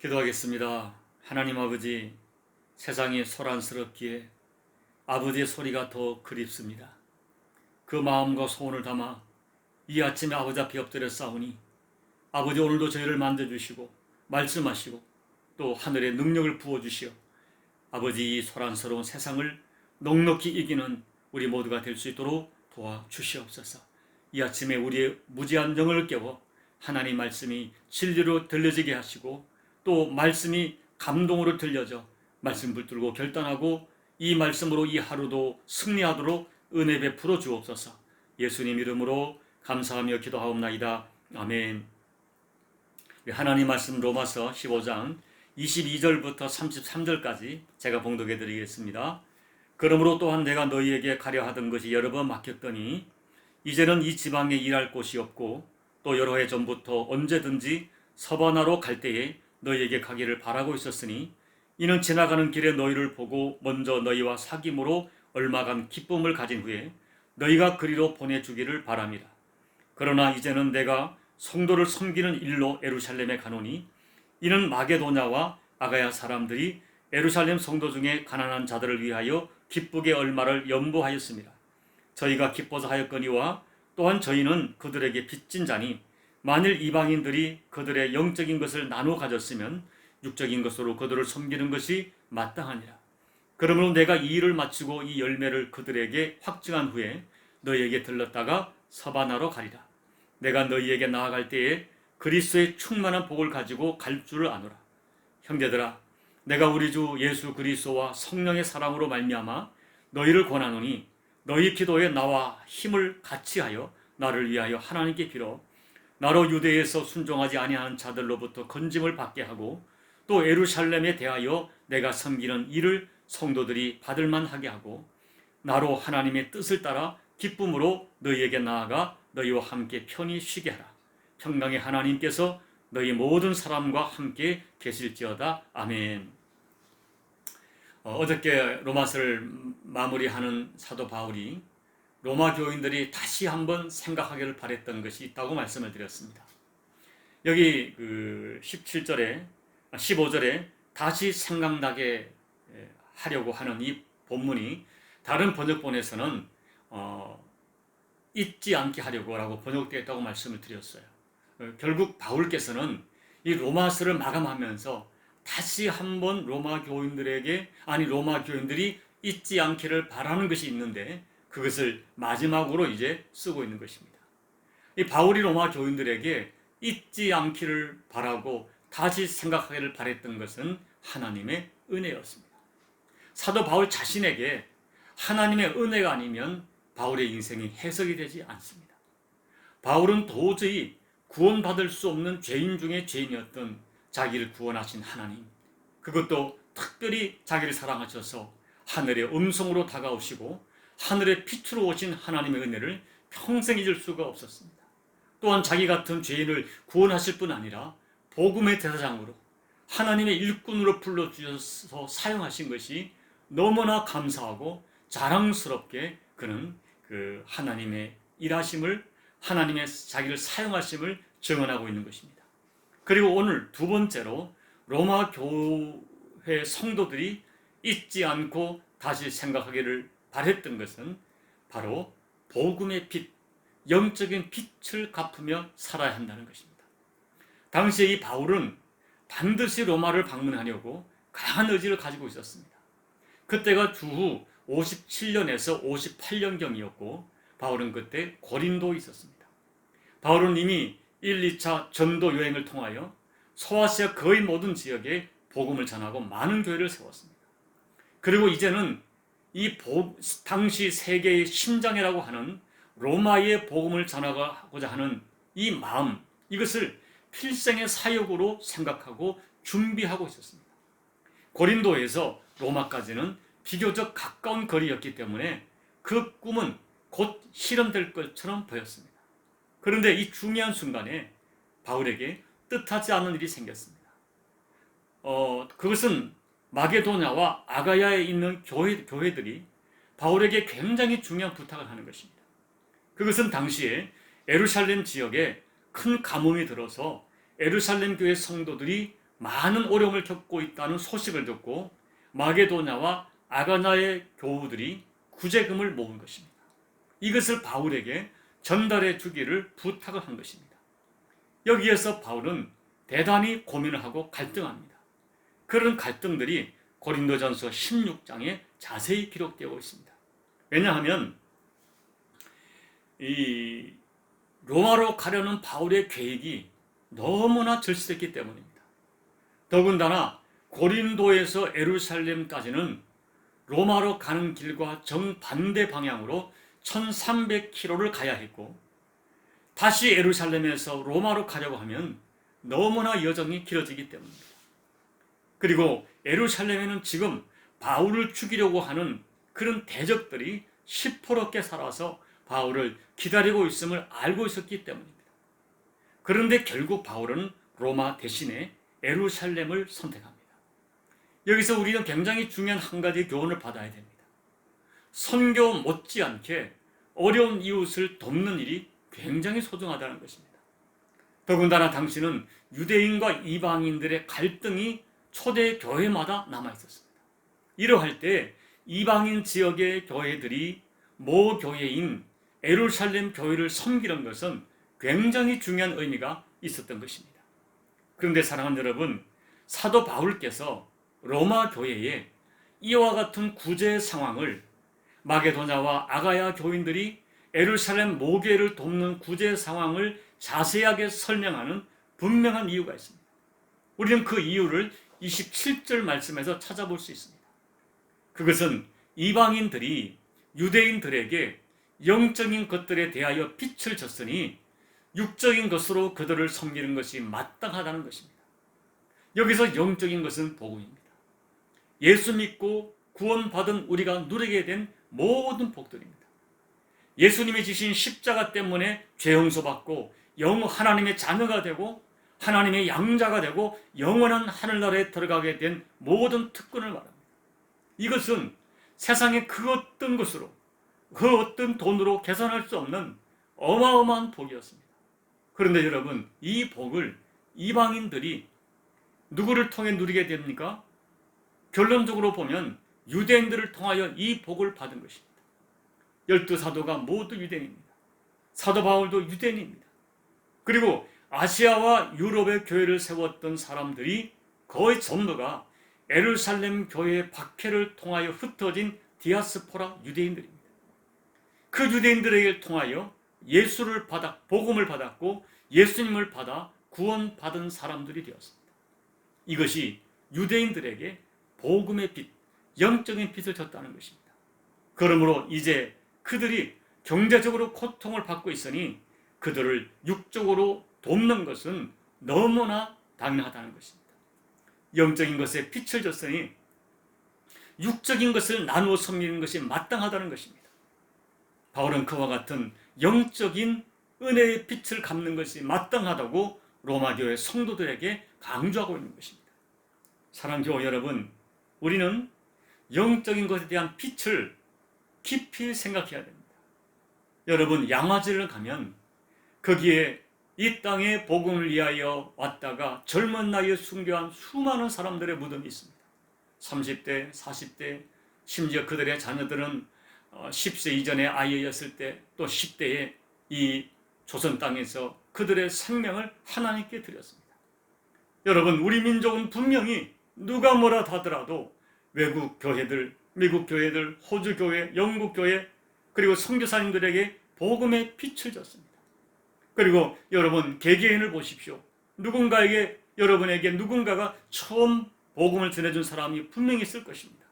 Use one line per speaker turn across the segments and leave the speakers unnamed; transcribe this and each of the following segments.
기도하겠습니다. 하나님 아버지, 세상이 소란스럽기에 아버지의 소리가 더 그립습니다. 그 마음과 소원을 담아 이 아침에 아버지 앞에 엎드려 싸우니 아버지, 오늘도 저희를 만져주시고 말씀하시고 또 하늘의 능력을 부어주시어 아버지, 이 소란스러운 세상을 넉넉히 이기는 우리 모두가 될 수 있도록 도와주시옵소서. 이 아침에 우리의 무지한 영을 깨워 하나님 말씀이 진리로 들려지게 하시고 또 말씀이 감동으로 들려져 말씀 붙들고 결단하고 이 말씀으로 이 하루도 승리하도록 은혜 베풀어 주옵소서. 예수님 이름으로 감사하며 기도하옵나이다. 아멘. 하나님 말씀 로마서 15장 22절부터 33절까지 제가 봉독해 드리겠습니다. 그러므로 또한 내가 너희에게 가려 하던 것이 여러 번 막혔더니 이제는 이 지방에 일할 곳이 없고 또 여러 해 전부터 언제든지 서바나로 갈 때에 너희에게 가기를 바라고 있었으니 이는 지나가는 길에 너희를 보고 먼저 너희와 사귐으로 얼마간 기쁨을 가진 후에 너희가 그리로 보내주기를 바랍니다. 그러나 이제는 내가 성도를 섬기는 일로 예루살렘에 가노니 이는 마게도냐와 아가야 사람들이 예루살렘 성도 중에 가난한 자들을 위하여 기쁘게 얼마를 연보하였습니다. 저희가 기뻐서 하였거니와 또한 저희는 그들에게 빚진 자니 만일 이방인들이 그들의 영적인 것을 나눠 가졌으면 육적인 것으로 그들을 섬기는 것이 마땅하니라. 그러므로 내가 이 일을 마치고 이 열매를 그들에게 확증한 후에 너희에게 들렀다가 서바나로 가리라. 내가 너희에게 나아갈 때에 그리스도의 충만한 복을 가지고 갈 줄을 아노라. 형제들아, 내가 우리 주 예수 그리스도와 성령의 사랑으로 말미암아 너희를 권하노니 너희 기도에 나와 힘을 같이 하여 나를 위하여 하나님께 빌어 나로 유대에서 순종하지 아니하는 자들로부터 건짐을 받게 하고 또 예루살렘에 대하여 내가 섬기는 일을 성도들이 받을 만하게 하고 나로 하나님의 뜻을 따라 기쁨으로 너희에게 나아가 너희와 함께 편히 쉬게 하라. 평강의 하나님께서 너희 모든 사람과 함께 계실지어다. 아멘. 어저께 로마서를 마무리하는 사도 바울이 로마 교인들이 다시 한번 생각하기를 바랬던 것이 있다고 말씀을 드렸습니다. 여기 17절에 15절에 다시 생각나게 하려고 하는 이 본문이 다른 번역본에서는 잊지 않게 하려고라고 번역되어 있다고 말씀을 드렸어요. 결국 바울께서는 이 로마서를 마감하면서 다시 한번 로마 교인들이 잊지 않기를 바라는 것이 있는데 그것을 마지막으로 이제 쓰고 있는 것입니다. 이 바울이 로마 교인들에게 잊지 않기를 바라고 다시 생각하기를 바랬던 것은 하나님의 은혜였습니다. 사도 바울 자신에게 하나님의 은혜가 아니면 바울의 인생이 해석이 되지 않습니다. 바울은 도저히 구원받을 수 없는 죄인 중에 죄인이었던 자기를 구원하신 하나님, 그것도 특별히 자기를 사랑하셔서 하늘의 음성으로 다가오시고 하늘의 빛으로 오신 하나님의 은혜를 평생 잊을 수가 없었습니다. 또한 자기 같은 죄인을 구원하실 뿐 아니라 복음의 대사장으로 하나님의 일꾼으로 불러주셔서 사용하신 것이 너무나 감사하고 자랑스럽게 그는 그 하나님의 일하심을, 하나님의 자기를 사용하심을 증언하고 있는 것입니다. 그리고 오늘 두 번째로 로마 교회 성도들이 잊지 않고 다시 생각하기를 바랬던 것은 바로 복음의 빛, 영적인 빛을 갚으며 살아야 한다는 것입니다. 당시에 이 바울은 반드시 로마를 방문하려고 강한 의지를 가지고 있었습니다. 그때가 주후 57년에서 58년경이었고 바울은 그때 고린도에 있었습니다. 바울은 이미 1, 2차 전도 여행을 통하여 소아시아 거의 모든 지역에 복음을 전하고 많은 교회를 세웠습니다. 그리고 이제는 이 당시 세계의 심장이라고 하는 로마의 복음을 전하고자 하는 이 마음, 이것을 필생의 사역으로 생각하고 준비하고 있었습니다. 고린도에서 로마까지는 비교적 가까운 거리였기 때문에 그 꿈은 곧 실현될 것처럼 보였습니다. 그런데 이 중요한 순간에 바울에게 뜻하지 않은 일이 생겼습니다. 그것은 마게도냐와 아가야에 있는 교회들이 바울에게 굉장히 중요한 부탁을 하는 것입니다. 그것은 당시에 예루살렘 지역에 큰 가뭄이 들어서 예루살렘 교회 성도들이 많은 어려움을 겪고 있다는 소식을 듣고 마게도냐와 아가나의 교우들이 구제금을 모은 것입니다. 이것을 바울에게 전달해 주기를 부탁을 한 것입니다. 여기에서 바울은 대단히 고민을 하고 갈등합니다. 그런 갈등들이 고린도전서 16장에 자세히 기록되어 있습니다. 왜냐하면 이 로마로 가려는 바울의 계획이 너무나 절실했기 때문입니다. 더군다나 고린도에서 예루살렘까지는 로마로 가는 길과 정반대 방향으로 1300km를 가야 했고, 다시 예루살렘에서 로마로 가려고 하면 너무나 여정이 길어지기 때문입니다. 그리고 예루살렘에는 지금 바울을 죽이려고 하는 그런 대적들이 시퍼렇게 살아서 바울을 기다리고 있음을 알고 있었기 때문입니다. 그런데 결국 바울은 로마 대신에 예루살렘을 선택합니다. 여기서 우리는 굉장히 중요한 한 가지 교훈을 받아야 됩니다. 선교 못지않게 어려운 이웃을 돕는 일이 굉장히 소중하다는 것입니다. 더군다나 당시는 유대인과 이방인들의 갈등이 초대 교회마다 남아 있었습니다. 이러할 때 이방인 지역의 교회들이 모 교회인 예루살렘 교회를 섬기는 것은 굉장히 중요한 의미가 있었던 것입니다. 그런데 사랑하는 여러분, 사도 바울께서 로마 교회에 이와 같은 구제 상황을 마게도냐와 아가야 교인들이 예루살렘 모교회를 돕는 구제 상황을 자세하게 설명하는 분명한 이유가 있습니다. 우리는 그 이유를 27절 말씀에서 찾아볼 수 있습니다. 그것은 이방인들이 유대인들에게 영적인 것들에 대하여 빛을 줬으니 육적인 것으로 그들을 섬기는 것이 마땅하다는 것입니다. 여기서 영적인 것은 복음입니다. 예수 믿고 구원받은 우리가 누리게 된 모든 복들입니다. 예수님이 지신 십자가 때문에 죄 용서받고 하나님의 자녀가 되고 하나님의 양자가 되고 영원한 하늘나라에 들어가게 된 모든 특권을 말합니다. 이것은 세상의 그 어떤 것으로, 그 어떤 돈으로 계산할 수 없는 어마어마한 복이었습니다. 그런데 여러분, 이 복을 이방인들이 누구를 통해 누리게 됩니까? 결론적으로 보면 유대인들을 통하여 이 복을 받은 것입니다. 12사도가 모두 유대인입니다. 사도 바울도 유대인입니다. 그리고 아시아와 유럽의 교회를 세웠던 사람들이 거의 전부가 예루살렘 교회의 박해를 통하여 흩어진 디아스포라 유대인들입니다. 그 유대인들에게 통하여 예수를 받아 복음을 받았고 예수님을 받아 구원받은 사람들이 되었습니다. 이것이 유대인들에게 복음의 빛, 영적인 빛을 줬다는 것입니다. 그러므로 이제 그들이 경제적으로 고통을 받고 있으니 그들을 육적으로 돕는 것은 너무나 당연하다는 것입니다. 영적인 것에 빛을 줬으니 육적인 것을 나누어 섬기는 것이 마땅하다는 것입니다. 바울은 그와 같은 영적인 은혜의 빛을 갚는 것이 마땅하다고 로마 교회 성도들에게 강조하고 있는 것입니다. 사랑하는 교우 여러분, 우리는 영적인 것에 대한 빛을 깊이 생각해야 됩니다. 여러분, 양화지를 가면 거기에 이 땅에 복음을 위하여 왔다가 젊은 나이에 순교한 수많은 사람들의 무덤이 있습니다. 30대, 40대, 심지어 그들의 자녀들은 10세 이전의 아이였을 때 또 10대에 이 조선 땅에서 그들의 생명을 하나님께 드렸습니다. 여러분, 우리 민족은 분명히 누가 뭐라 하더라도 외국 교회들, 미국 교회들, 호주 교회, 영국 교회, 그리고 선교사님들에게 복음의 빛을 줬습니다. 그리고 여러분, 개개인을 보십시오. 여러분에게 누군가가 처음 복음을 전해준 사람이 분명히 있을 것입니다.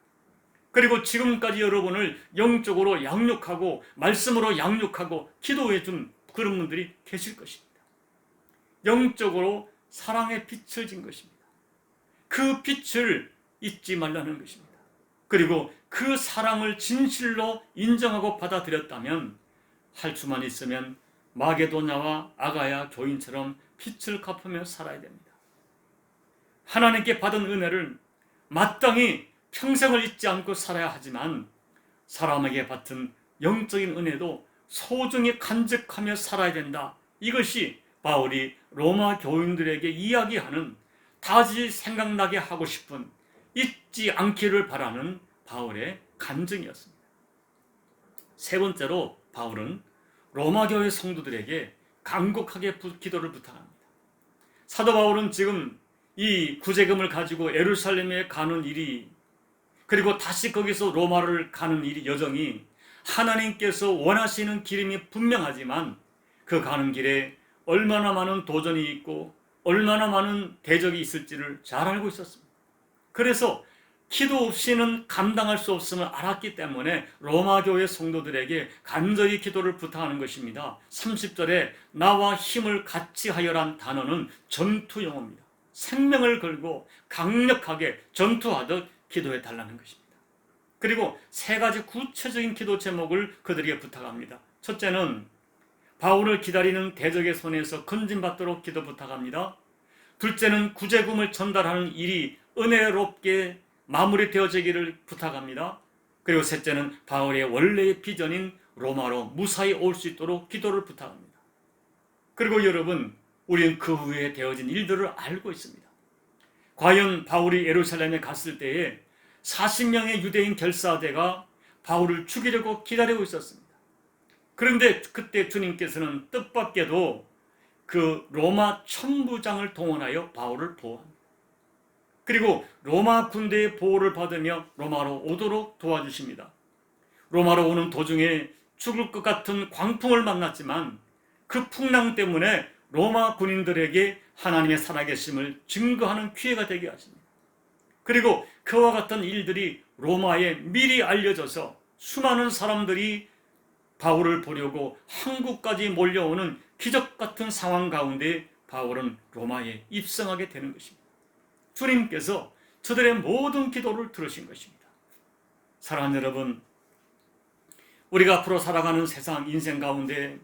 그리고 지금까지 여러분을 영적으로 양육하고 말씀으로 양육하고 기도해 준 그런 분들이 계실 것입니다. 영적으로 사랑의 빛을 진 것입니다. 그 빛을 잊지 말라는 것입니다. 그리고 그 사랑을 진실로 인정하고 받아들였다면 할 수만 있으면 마게도냐와 아가야 교인처럼 빛을 갚으며 살아야 됩니다. 하나님께 받은 은혜를 마땅히 평생을 잊지 않고 살아야 하지만 사람에게 받은 영적인 은혜도 소중히 간직하며 살아야 된다. 이것이 바울이 로마 교인들에게 이야기하는 다시 생각나게 하고 싶은, 잊지 않기를 바라는 바울의 간증이었습니다. 세 번째로 바울은 로마 교회 성도들에게 간곡하게 기도를 부탁합니다. 사도 바울은 지금 이 구제금을 가지고 예루살렘에 가는 일이, 그리고 다시 거기서 로마를 가는 일이, 여정이 하나님께서 원하시는 길임이 분명하지만 그 가는 길에 얼마나 많은 도전이 있고 얼마나 많은 대적이 있을지를 잘 알고 있었습니다. 그래서 기도 없이는 감당할 수 없음을 알았기 때문에 로마 교회 성도들에게 간절히 기도를 부탁하는 것입니다. 30절에 나와 힘을 같이 하여란 단어는 전투 용어입니다. 생명을 걸고 강력하게 전투하듯 기도해 달라는 것입니다. 그리고 세 가지 구체적인 기도 제목을 그들에게 부탁합니다. 첫째는 바울을 기다리는 대적의 손에서 건진받도록 기도 부탁합니다. 둘째는 구제금을 전달하는 일이 은혜롭게 마무리되어지기를 부탁합니다. 그리고 셋째는 바울의 원래의 비전인 로마로 무사히 올 수 있도록 기도를 부탁합니다. 그리고 여러분, 우리는 그 후에 되어진 일들을 알고 있습니다. 과연 바울이 예루살렘에 갔을 때에 40명의 유대인 결사대가 바울을 죽이려고 기다리고 있었습니다. 그런데 그때 주님께서는 뜻밖에도 그 로마 천부장을 동원하여 바울을 보호합니다. 그리고 로마 군대의 보호를 받으며 로마로 오도록 도와주십니다. 로마로 오는 도중에 죽을 것 같은 광풍을 만났지만 그 풍랑 때문에 로마 군인들에게 하나님의 살아계심을 증거하는 기회가 되게 하십니다. 그리고 그와 같은 일들이 로마에 미리 알려져서 수많은 사람들이 바울을 보려고 한국까지 몰려오는 기적 같은 상황 가운데 바울은 로마에 입성하게 되는 것입니다. 주님께서 저들의 모든 기도를 들으신 것입니다. 사랑하는 여러분, 우리가 앞으로 살아가는 세상 인생 가운데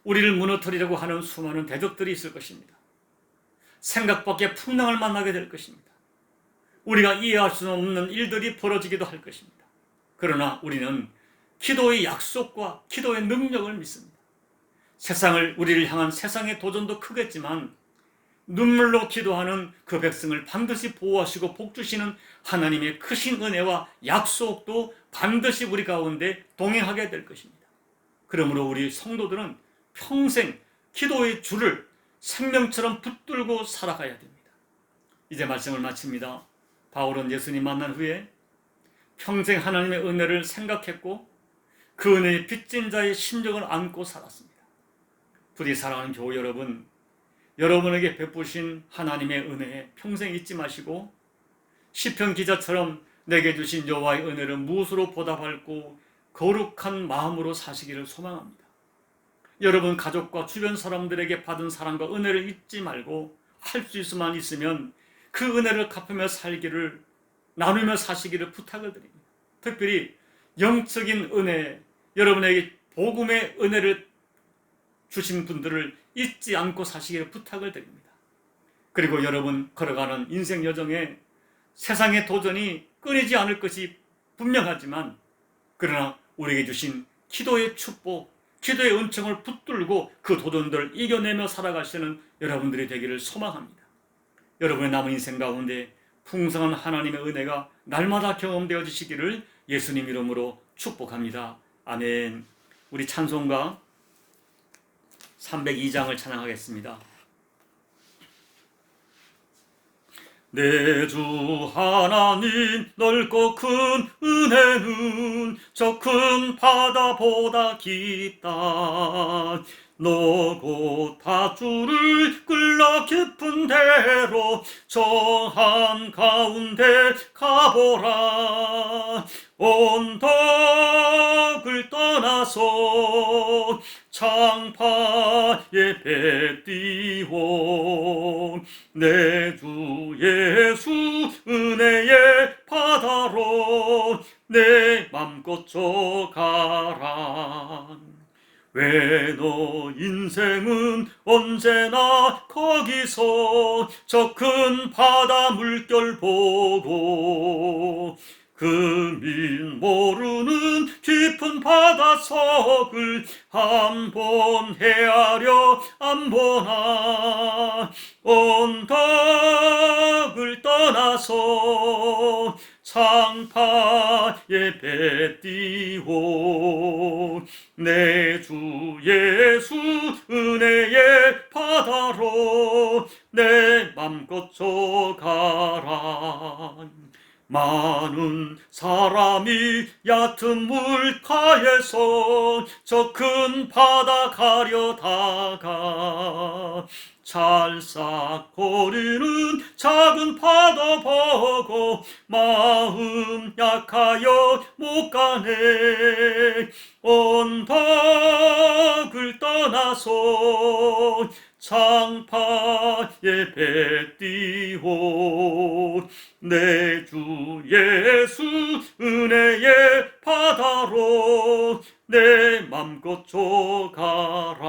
우리를 무너뜨리려고 하는 수많은 대적들이 있을 것입니다. 생각 밖의 풍랑을 만나게 될 것입니다. 우리가 이해할 수 없는 일들이 벌어지기도 할 것입니다. 그러나 우리는 기도의 약속과 기도의 능력을 믿습니다. 우리를 향한 세상의 도전도 크겠지만 눈물로 기도하는 그 백성을 반드시 보호하시고 복주시는 하나님의 크신 은혜와 약속도 반드시 우리 가운데 동행하게 될 것입니다. 그러므로 우리 성도들은 평생 기도의 줄을 생명처럼 붙들고 살아가야 됩니다. 이제 말씀을 마칩니다. 바울은 예수님 만난 후에 평생 하나님의 은혜를 생각했고 그 은혜의 빚진 자의 심정을 안고 살았습니다. 부디 사랑하는 교우 여러분, 여러분에게 베푸신 하나님의 은혜에 평생 잊지 마시고 시편 기자처럼 내게 주신 여호와의 은혜를 무엇으로 보답할고 거룩한 마음으로 사시기를 소망합니다. 여러분 가족과 주변 사람들에게 받은 사랑과 은혜를 잊지 말고 할 수 있으면 있으면 그 은혜를 갚으며 살기를, 나누며 사시기를 부탁을 드립니다. 특별히 영적인 은혜, 여러분에게 복음의 은혜를 주신 분들을 잊지 않고 사시기를 부탁을 드립니다. 그리고 여러분 걸어가는 인생 여정에 세상의 도전이 끊이지 않을 것이 분명하지만, 그러나 우리에게 주신 기도의 축복, 기도의 은총을 붙들고 그 도전들을 이겨내며 살아가시는 여러분들이 되기를 소망합니다. 여러분의 남은 인생 가운데 풍성한 하나님의 은혜가 날마다 경험되어지시기를 예수님 이름으로 축복합니다. 아멘. 우리 찬송가 302장을 찬양하겠습니다. 내 주 하나님 넓고 큰 은혜는 저 큰 바다보다 깊다. 너고 밧줄을 끌러 깊은 데로 정한 가운데 가보라. 언덕을 떠나서 창파에 배 띄워 내 주 예수 은혜의 바다로 내 맘껏 져가라. 왜 너 인생은 언제나 거기서 저 큰 바다 물결 보고 금인 모르는 깊은 바닷속을 한번 헤아려 안 보나. 언덕을 떠나서 창파에 뱉띠오. 내 주 예수 은혜의 바다로 내 맘껏 져가라. 많은 사람이 얕은 물가에서 저 큰 바다 가려다가 찰싹거리는 작은 바다 보고 마음 약하여 못 가네. 언덕을 떠나서 창파에 뱉띠오. 내 주 예수 은혜의 바다로 내 맘껏 져가라.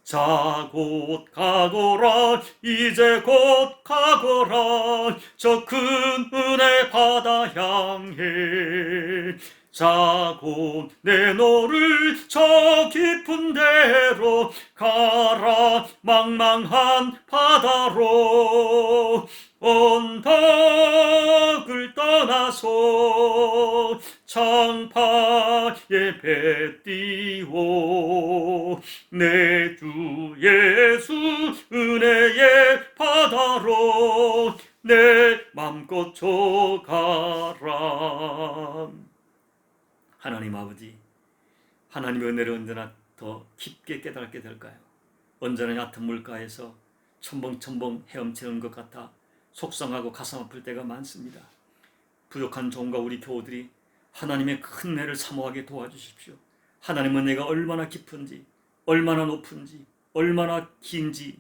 자 곧 가거라. 이제 곧 가거라. 저 큰 은혜 바다 향해. 자 곧 내노를 저 깊은 데로 가라. 망망한 바다로 언덕을 떠나서 창파에 뱉띠오. 내 주 예수 은혜의 바다로 내 맘껏 져가라. 하나님 아버지, 하나님의 은혜를 언제나 더 깊게 깨닫게 될까요? 언제나 얕은 물가에서 첨벙첨벙 헤엄치는 것 같아 속상하고 가슴 아플 때가 많습니다. 부족한 종과 우리 교우들이 하나님의 큰 은혜를 사모하게 도와주십시오. 하나님의 은혜가 얼마나 깊은지, 얼마나 높은지, 얼마나 긴지,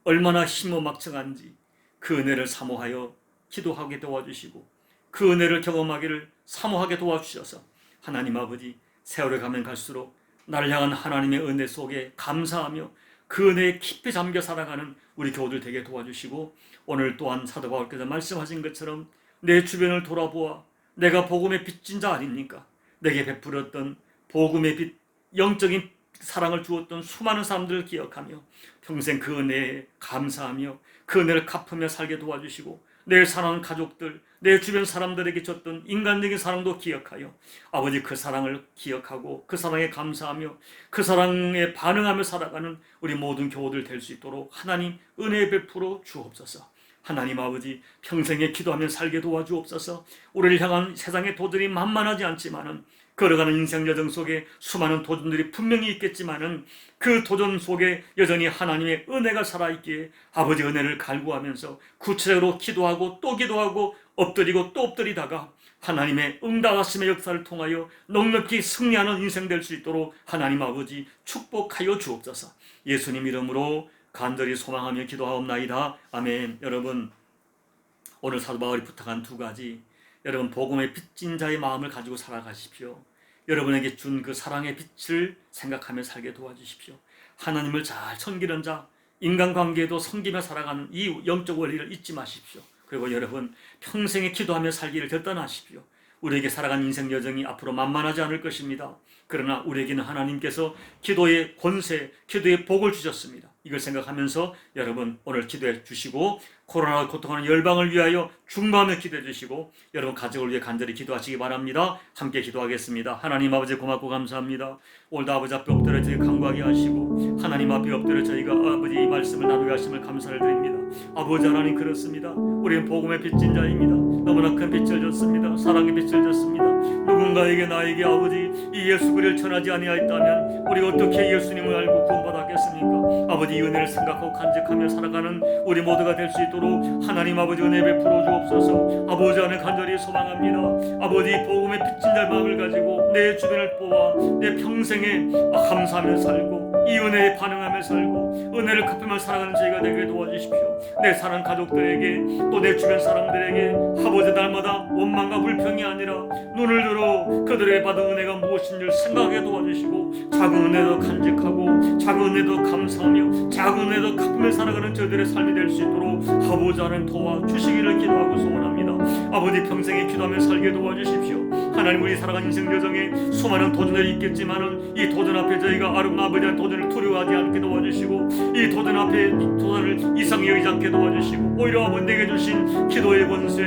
얼마나 힘어막청한지 그 은혜를 사모하여 기도하게 도와주시고 그 은혜를 경험하기를 사모하게 도와주셔서 하나님 아버지, 세월이 가면 갈수록 나를 향한 하나님의 은혜 속에 감사하며 그 은혜에 깊이 잠겨 살아가는 우리 교우들 되게 도와주시고, 오늘 또한 사도 바울께서 말씀하신 것처럼 내 주변을 돌아보아 내가 복음의 빚진 자 아닙니까? 내게 베풀었던 복음의 빚, 영적인 사랑을 주었던 수많은 사람들을 기억하며 평생 그 은혜에 감사하며 그 은혜를 갚으며 살게 도와주시고, 내 사랑하는 가족들, 내 주변 사람들에게 줬던 인간적인 사랑도 기억하여 아버지 그 사랑을 기억하고 그 사랑에 감사하며 그 사랑에 반응하며 살아가는 우리 모든 교우들 될 수 있도록 하나님 은혜 베풀어 주옵소서. 하나님 아버지, 평생에 기도하며 살게 도와주옵소서. 우리를 향한 세상의 도전이 만만하지 않지만은 걸어가는 인생 여정 속에 수많은 도전들이 분명히 있겠지만은 그 도전 속에 여전히 하나님의 은혜가 살아있기에 아버지 은혜를 갈구하면서 구체적으로 기도하고 또 기도하고 엎드리고 또 엎드리다가 하나님의 응답하심의 역사를 통하여 넉넉히 승리하는 인생 될 수 있도록 하나님 아버지 축복하여 주옵소서. 예수님 이름으로 간절히 소망하며 기도하옵나이다. 아멘. 여러분, 오늘 사도 바울이 부탁한 두 가지, 여러분 복음의 빚진 자의 마음을 가지고 살아가십시오. 여러분에게 준 그 사랑의 빛을 생각하며 살게 도와주십시오. 하나님을 잘 섬기는 자, 인간관계에도 섬기며 살아가는 이 영적 원리를 잊지 마십시오. 그리고 여러분, 평생에 기도하며 살기를 결단하십시오. 우리에게 살아간 인생 여정이 앞으로 만만하지 않을 것입니다. 그러나 우리에게는 하나님께서 기도의 권세, 기도의 복을 주셨습니다. 이걸 생각하면서 여러분 오늘 기도해 주시고, 코로나로 고통하는 열방을 위하여 중보하며 기도해 주시고, 여러분 가족을 위해 간절히 기도하시기 바랍니다. 함께 기도하겠습니다. 하나님 아버지 고맙고 감사합니다. 오늘도 아버지 앞에 엎드려 저희 간구하게 하시고 하나님 앞에 엎드려 저희가 아버지 이 말씀을 나누게 하심을 감사를 드립니다. 아버지 하나님, 그렇습니다. 우리는 복음의 빚진 자입니다. 너무나 큰 빛을 줬습니다. 사랑의 빛을 줬습니다. 누군가에게 나에게 아버지 이 예수 그리스도를 전하지 아니하였다면 우리가 어떻게 예수님을 알고 구원받았겠습니까? 아버지 이 은혜를 생각하고 간직하며 살아가는 우리 모두가 될 수 있도록 하나님 아버지 은혜 베풀어 주옵소서. 아버지 안에 간절히 소망합니다. 아버지 복음의 빚진 자의 마음을 가지고 내 주변을 보아 내 평생에 감사하며 살고 이 은혜에 반응하며 살고 은혜를 갚으며 살아가는 저희가 되게 도와주십시오. 내 사랑 가족들에게 또 내 주변 사람들에게 아버지 날마다 원망과 불평이 아니라 눈을 들어 그들에게 받은 은혜가 무엇인지를 생각하게 도와주시고 작은 은혜도 간직하고 작은 은혜도 감사하며 작은 은혜도 갚으며 살아가는 저희들의 삶이 될 수 있도록 아버지 하나님 도와주시기를 기도하고 소원합니다. 아버지 평생에 기도하며 살게 도와주십시오. 하나님, 우리 살아가는 인생 여정에 수많은 도전들이 있겠지만은 이 도전 앞에 저희가 아버지의 도전을 두려워하지 않게 도와주시고, 이 도전 앞에 도전을 이상히 여기지 않게 도와주시고, 오히려 아버지 내게 주신 기도의 권세,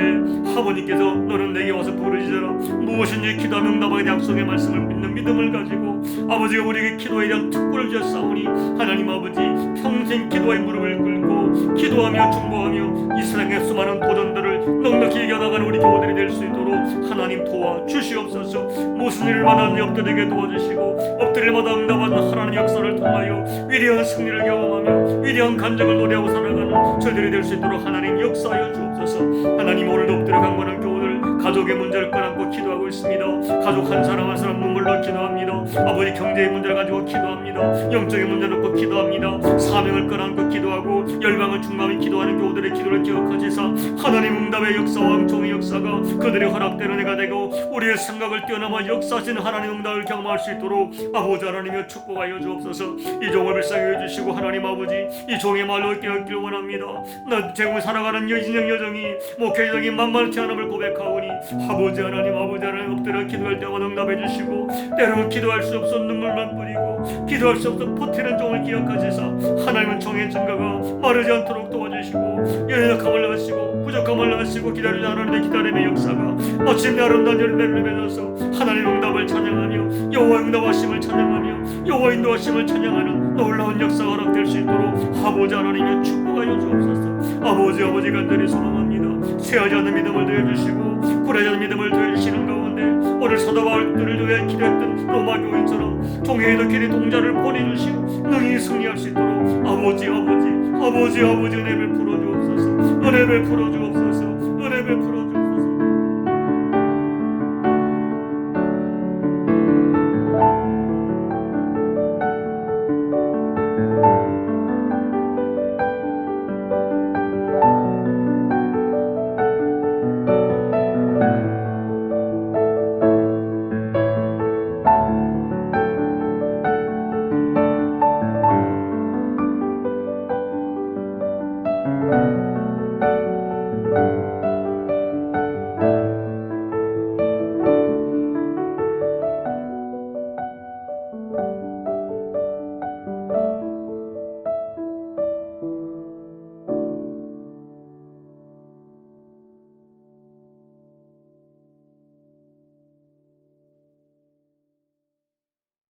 아버님께서 너는 내게 와서 부르짖어라, 무엇인지 기도하며 응답하게 약속의 말씀을 믿는 믿음을 가지고 아버지가 우리에게 기도에 대한 특권을 주셨사오니, 하나님 아버지 평생 기도의 무릎을 꿇고 기도하며 중보하며 이 세상의 수많은 도전들을 넉넉히 이겨나가는 우리 교우들이 될 수 있도록 하나님 도와주시옵소서. 무슨 일을 만나는지 엎드리게 도와주시고, 엎드릴 마다 응답하는 하나님의 역사를 통하여 위대한 승리를 경험하며 위대한 간증을 노래하고 살아가는 저희들이 될 수 있도록 하나님 역사하여 주옵소서. 하나님, 오늘도 엎드려 강건한 교우들 가족의 문제를 꺼안고 기도하고 있습니다. 가족 한 사람 한 사람 눈물로 기도합니다. 아버지 경제의 문제를 가지고 기도합니다. 영적인 문제를 놓고 기도합니다. 사명을 꺼안고 기도하고 열방을 충만히 기도하는 교우들의 기도를 기억하시사 하나님 응답의 역사와 은총의 역사가 그들의 허락대로 내가 되고 우리의 생각을 뛰어넘어 역사하신 하나님 응답을 경험할 수 있도록 아버지 하나님의 축복하여 주옵소서. 이 종을 불쌍히 해주시고 하나님 아버지, 이 종의 말로 깨닫기를 원합니다. 나 제공을 살아가는 여진영 여정이 목회 여정이 만만치 않음을 고백하오니 아버지 하나님 엎드려 기도할 때마다 응답해 주시고, 때로는 기도할 수 없어 눈물만 뿌리고 기도할 수 없어 버티는 종을 기억하시사 하나님은 종의 증거가 마르지 않도록 도와주시고, 연약함을 하시고 부족함을 하시고 기다리는 하나님의 기다림의 역사가 마침내 아름다운 열매를 맺어서 하나님 응답을 찬양하며 여호와 응답하심을 찬양하며 여호와 인도하심을 찬양하는 놀라운 역사가 허락될 수 있도록 아버지 하나님의 축복하여 주옵소서. 아버지 간절히 소망합니다. 쇠하지 않는 믿음을 더해주시고 굴하지 않는 믿음을 더해주시는 가운데 오늘 사도 바울들을 위해 기도했던 로마 교인처럼 종에게도 길이 동자를 보내주시고 능히 승리할 수 있도록 아버지 은혜를 풀어주옵소서. 은혜를 풀어주옵소서.